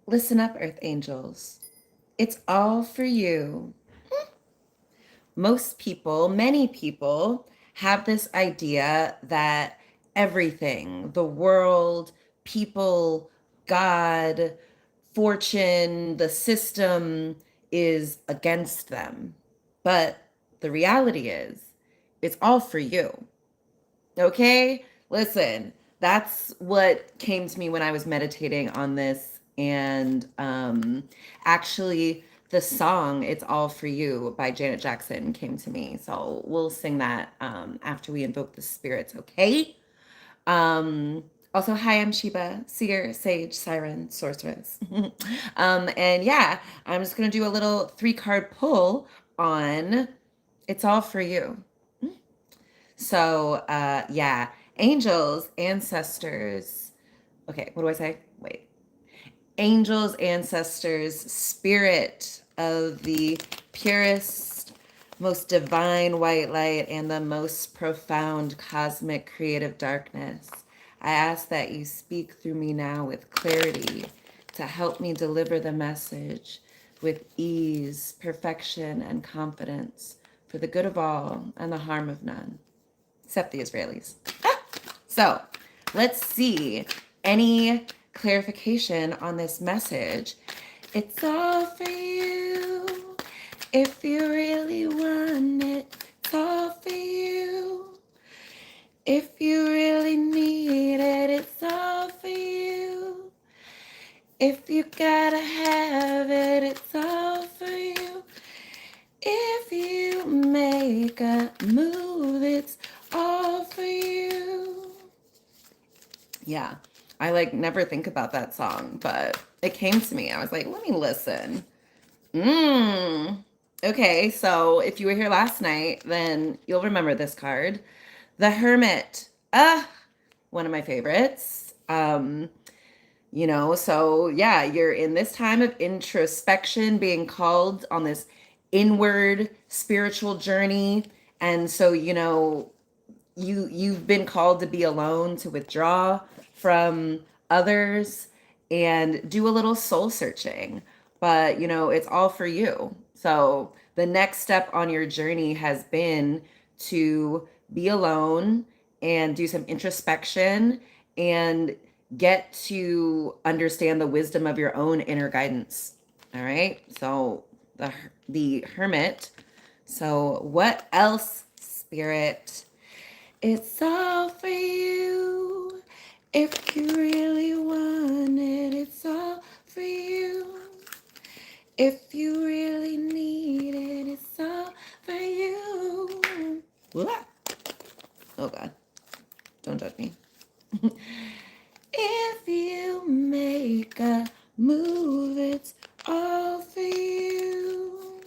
Listen up, Earth Angels. It's all for you. Most people, many people, have this idea that everything, the world, people, God, fortune, the system is against them. But the reality is, it's all for you. Okay? Listen, that's what came to me when I was meditating on this. And actually, the song It's All For You by Janet Jackson came to me. So we'll sing that after we invoke the spirits, okay? Um, Also, hi, I'm Sheba, seer, sage, siren, sorceress. And yeah, I'm just going to do a little 3 card pull on It's All For You. So, yeah, angels, ancestors. Okay, what do I say? Wait. Angels, ancestors, spirit of the purest, most divine white light, and the most profound cosmic creative darkness. I ask that you speak through me now with clarity to help me deliver the message with ease, perfection, and confidence for the good of all and the harm of none except the Israelis. So let's see any clarification on this message. It's all for you if you really want it. It's all for you if you really need it. It's all for you if you gotta have it. It's all for you if you make a move. It's all for you. Yeah, I like never think about that song, but it came to me. I was like, let me listen. Okay, so if you were here last night, then you'll remember this card. The Hermit. One of my favorites. So yeah, you're in this time of introspection, being called on this inward spiritual journey. And so, you've been called to be alone, to withdraw from others and do a little soul searching. But it's all for you. So the next step on your journey has been to be alone and do some introspection and get to understand the wisdom of your own inner guidance. All right, so the Hermit. So what else, Spirit? It's all for you if you really want it. It's all for you if you really need it. It's all for you. Blah. Oh God, don't judge me. If you make a move, it's all for you.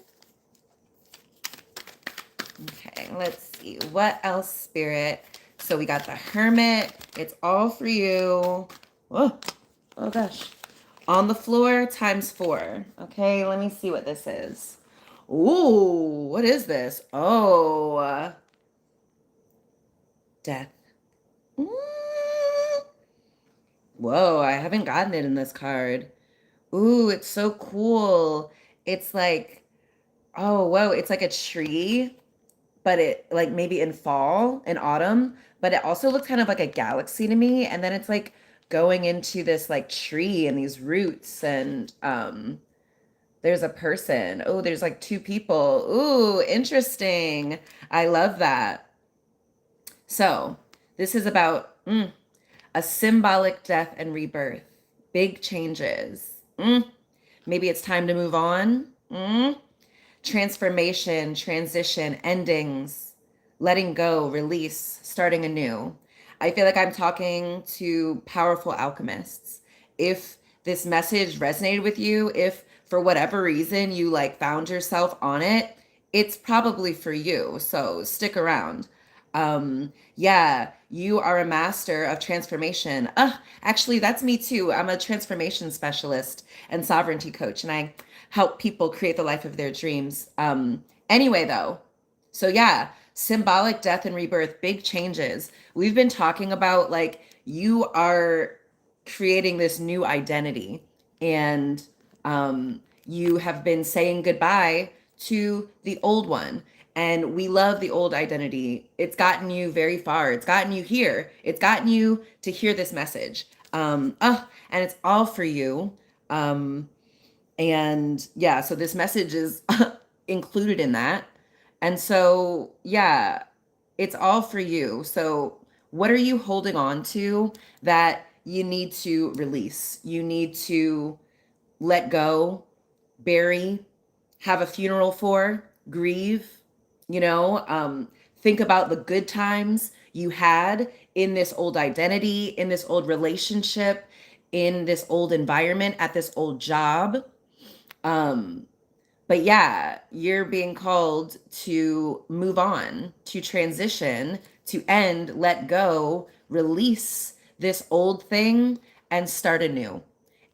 Okay, let's see. What else, Spirit? So we got the Hermit. It's all for you. Oh gosh. On the floor ×4. Okay, let me see what this is. Ooh, what is this? Oh, death. Mm. Whoa, I haven't gotten it in this card. Ooh, it's so cool. It's like, oh, whoa, it's like a tree, but it like maybe in fall and autumn, but it also looks kind of like a galaxy to me. And then it's like going into this like tree and these roots and there's a person. Oh, there's like 2 people. Ooh, interesting. I love that. So, this is about a symbolic death and rebirth, big changes. Maybe it's time to move on. Transformation, transition, endings, letting go, release, starting anew. I feel like I'm talking to powerful alchemists. If this message resonated with you, if for whatever reason you like found yourself on it, it's probably for you. So stick around. Yeah, you are a master of transformation. Actually, that's me too. I'm a transformation specialist and sovereignty coach, and I help people create the life of their dreams. Anyway, though, so yeah, symbolic death and rebirth, big changes. We've been talking about like you are creating this new identity and you have been saying goodbye to the old one. And we love the old identity. It's gotten you very far. It's gotten you here. It's gotten you to hear this message. And it's all for you. And yeah, so this message is included in that. And so, yeah, it's all for you. So, what are you holding on to that you need to release? You need to let go, bury, have a funeral for, grieve, you know, think about the good times you had in this old identity, in this old relationship, in this old environment, at this old job. But yeah, you're being called to move on, to transition, to end, let go, release this old thing and start anew.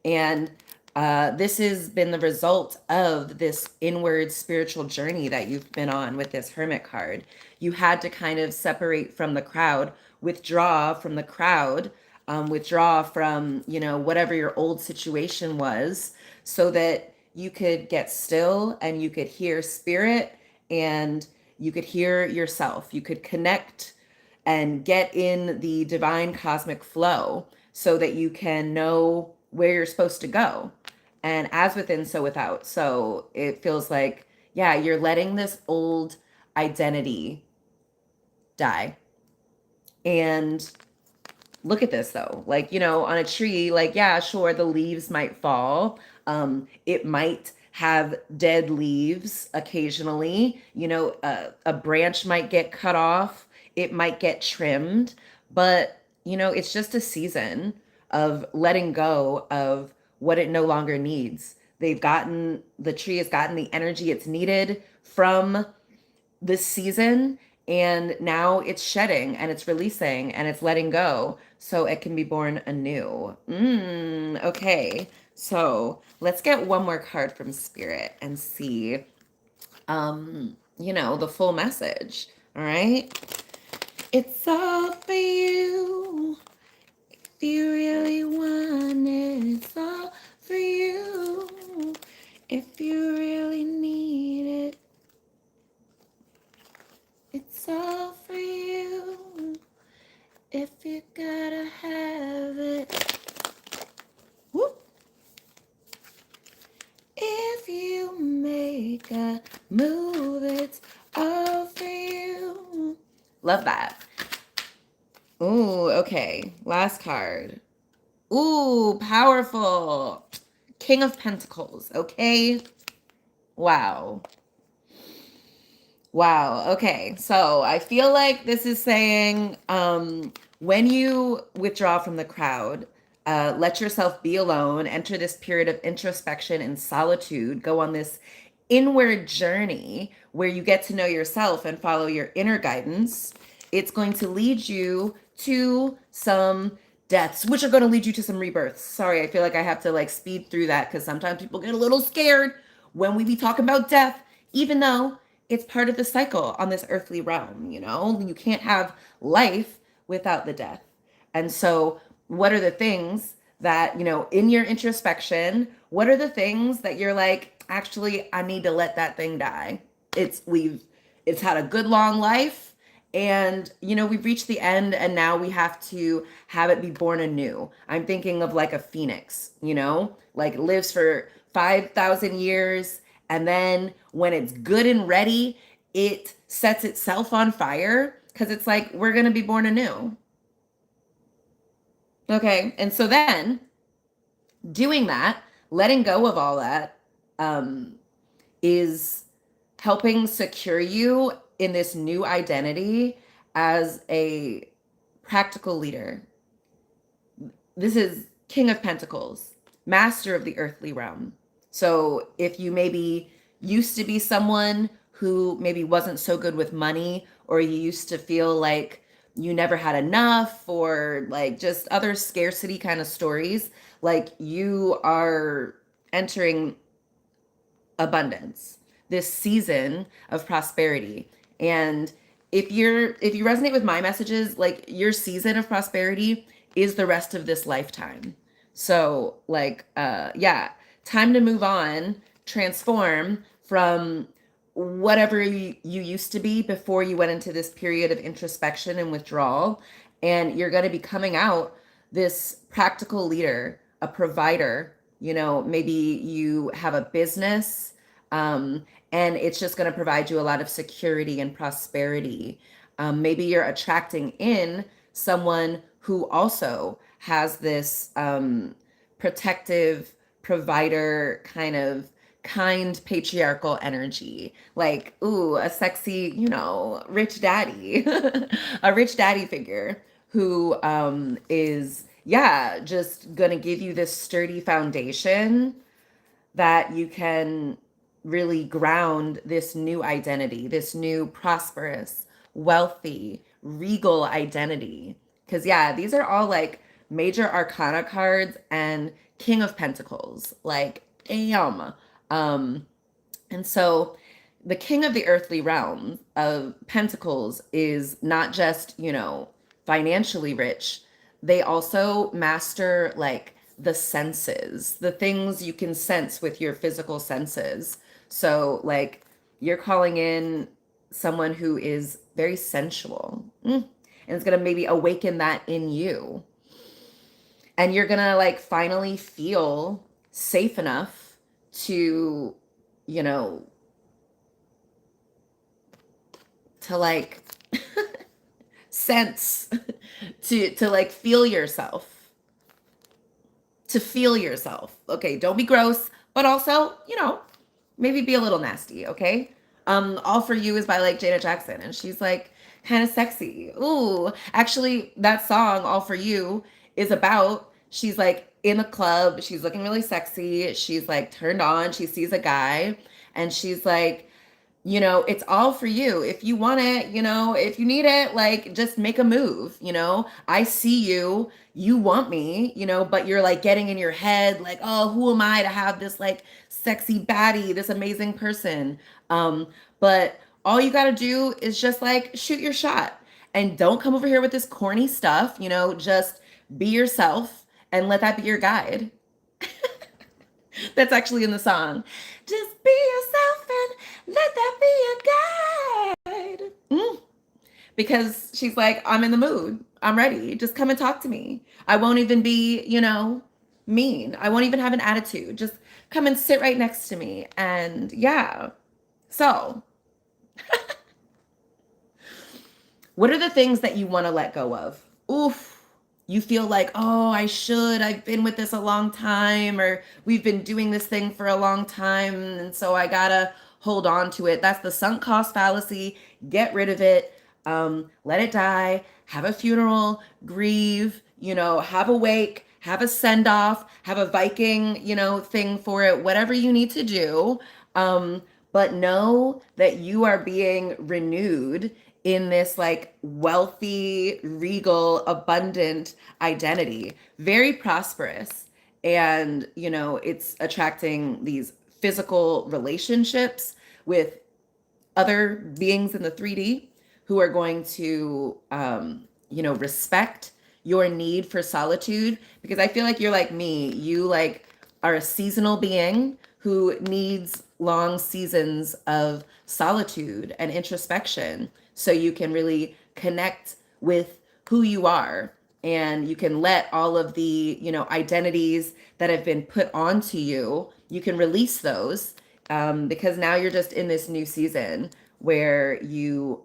And this has been the result of this inward spiritual journey that you've been on with this hermit card. You had to kind of separate from the crowd, withdraw from the crowd, withdraw from, you know, whatever your old situation was, so that you could get still and you could hear spirit and you could hear yourself. You could connect and get in the divine cosmic flow so that you can know where you're supposed to go. And as within, so without. So it feels like, yeah, you're letting this old identity die. And look at this though, like, you know, on a tree, like, yeah, sure, the leaves might fall. It might have dead leaves occasionally, you know, a branch might get cut off, it might get trimmed, but you know, it's just a season of letting go of what it no longer needs. The tree has gotten the energy it's needed from this season, and now it's shedding and it's releasing and it's letting go so it can be born anew. Okay, so let's get one more card from spirit and see you know, the full message. All right, it's all for you. If you really want it, it's all for you. If you really need it, it's all for you. If you gotta have it. Whoop. If you make a move, it's all for you. Love that. Ooh, okay. Last card. Ooh, powerful. King of Pentacles, okay? Wow. Wow. Okay. So I feel like this is saying when you withdraw from the crowd, let yourself be alone, enter this period of introspection and solitude, go on this inward journey where you get to know yourself and follow your inner guidance. It's going to lead you to some deaths, which are going to lead you to some rebirths. Sorry, I feel like I have to like speed through that because sometimes people get a little scared when we be talking about death, even though it's part of the cycle on this earthly realm. You know, you can't have life without the death. And so what are the things that, you know, in your introspection, what are the things that you're like, actually, I need to let that thing die? It's had a good long life, and you know, we've reached the end, and now we have to have it be born anew. I'm thinking of like a phoenix, you know, like it lives for 5,000 years, and then when it's good and ready, it sets itself on fire because it's like, we're going to be born anew. Okay. And so then doing that, letting go of all that, is helping secure you in this new identity as a practical leader. This is King of Pentacles, master of the earthly realm. So if you maybe used to be someone who maybe wasn't so good with money, or you used to feel like you never had enough, or like just other scarcity kind of stories, like you are entering abundance, this season of prosperity. And if you resonate with my messages, like your season of prosperity is the rest of this lifetime. So like, yeah, time to move on, transform from whatever you used to be before you went into this period of introspection and withdrawal. And you're going to be coming out this practical leader, a provider. You know, maybe you have a business, and it's just going to provide you a lot of security and prosperity. Maybe you're attracting in someone who also has this protective provider kind of kind patriarchal energy, like, ooh, a sexy, you know, rich daddy, a rich daddy figure who is, yeah, just gonna give you this sturdy foundation that you can really ground this new identity, this new prosperous, wealthy, regal identity. Because, yeah, these are all like major arcana cards and King of Pentacles. Like, damn. Um, and so the king of the earthly realm of pentacles is not just, you know, financially rich. They also master like the senses, the things you can sense with your physical senses. So like you're calling in someone who is very sensual. And it's going to maybe awaken that in you. And you're going to like finally feel safe enough to, you know, to like sense to like feel yourself, to feel yourself. Okay, don't be gross, but also, you know, maybe be a little nasty. Okay. All for You is by like Jada Jackson, and she's like kind of sexy. Ooh, actually that song All for You is about, she's like in a club, she's looking really sexy, she's like turned on, she sees a guy, and she's like, you know, it's all for you. If you want it, you know, if you need it, like just make a move, you know. I see you, you want me, you know, but you're like getting in your head like, "Oh, who am I to have this like sexy baddie, this amazing person?" But all you got to do is just like shoot your shot, and don't come over here with this corny stuff, you know, just be yourself and let that be your guide. That's actually in the song. Just be yourself and let that be your guide. Because she's like, I'm in the mood. I'm ready. Just come and talk to me. I won't even be, you know, mean. I won't even have an attitude. Just come and sit right next to me. And yeah. So, what are the things that you want to let go of? Oof. You feel like, oh, I should. I've been with this a long time, or we've been doing this thing for a long time. And so I got to hold on to it. That's the sunk cost fallacy. Get rid of it. Let it die. Have a funeral. Grieve. You know, have a wake. Have a send off. Have a Viking, you know, thing for it. Whatever you need to do. But know that you are being renewed in this like wealthy, regal, abundant identity, very prosperous. And, you know, it's attracting these physical relationships with other beings in the 3D who are going to, you know, respect your need for solitude. Because I feel like you're like me. You like are a seasonal being who needs long seasons of solitude and introspection so you can really connect with who you are, and you can let all of the, you know, identities that have been put onto you, you can release those, because now you're just in this new season where you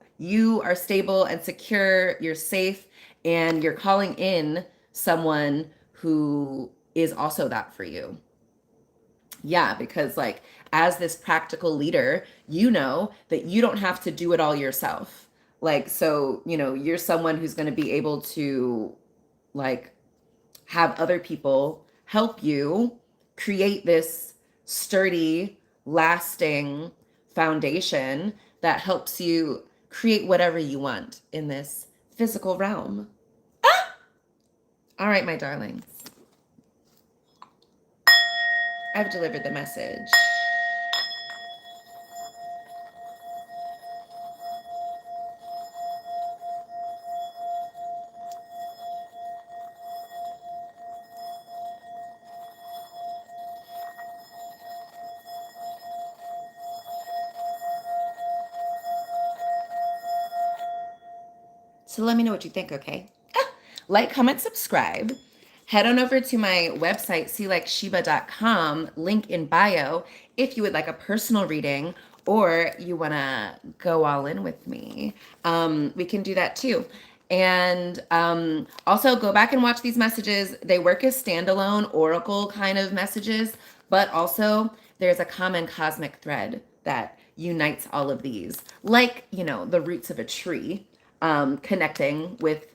are stable and secure, you're safe, and you're calling in someone who is also that for you. Yeah, because like as this practical leader, you know that you don't have to do it all yourself. Like, so, you know, you're someone who's going to be able to like have other people help you create this sturdy, lasting foundation that helps you create whatever you want in this physical realm. All right, my darlings, I've delivered the message. So let me know what you think, okay? Like, comment, subscribe. Head on over to my website, ShebaNewmanBlount.com, link in bio, if you would like a personal reading or you want to go all in with me. We can do that too. And also go back and watch these messages. They work as standalone oracle kind of messages, but also there's a common cosmic thread that unites all of these, like, you know, the roots of a tree connecting with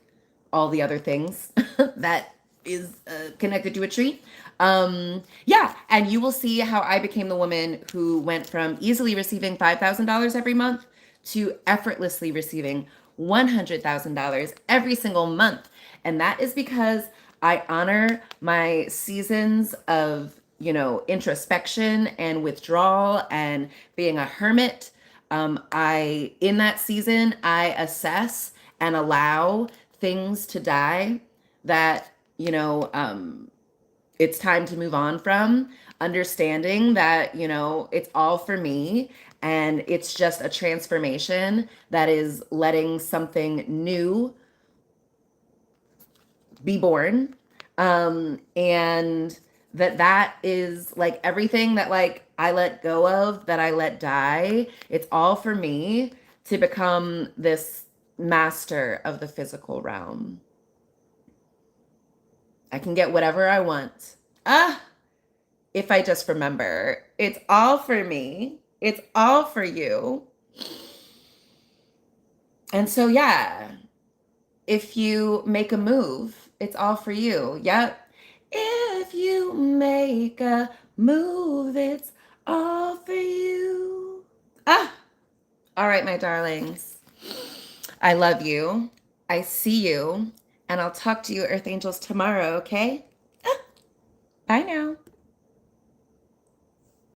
all the other things that is connected to a tree. Yeah, and you will see how I became the woman who went from easily receiving $5,000 every month to effortlessly receiving $100,000 every single month. And that is because I honor my seasons of, you know, introspection and withdrawal and being a hermit. In that season, I assess and allow things to die that, you know, it's time to move on from, understanding that, you know, it's all for me and it's just a transformation that is letting something new be born. And that is like everything that like I let go of, that I let die, it's all for me to become this master of the physical realm. I can get whatever I want. If I just remember, it's all for me. It's all for you. And so, yeah, if you make a move, it's all for you. Yep. If you make a move, it's all for you. All right, my darlings. I love you. I see you. And I'll talk to you, Earth Angels, tomorrow, okay? Bye now.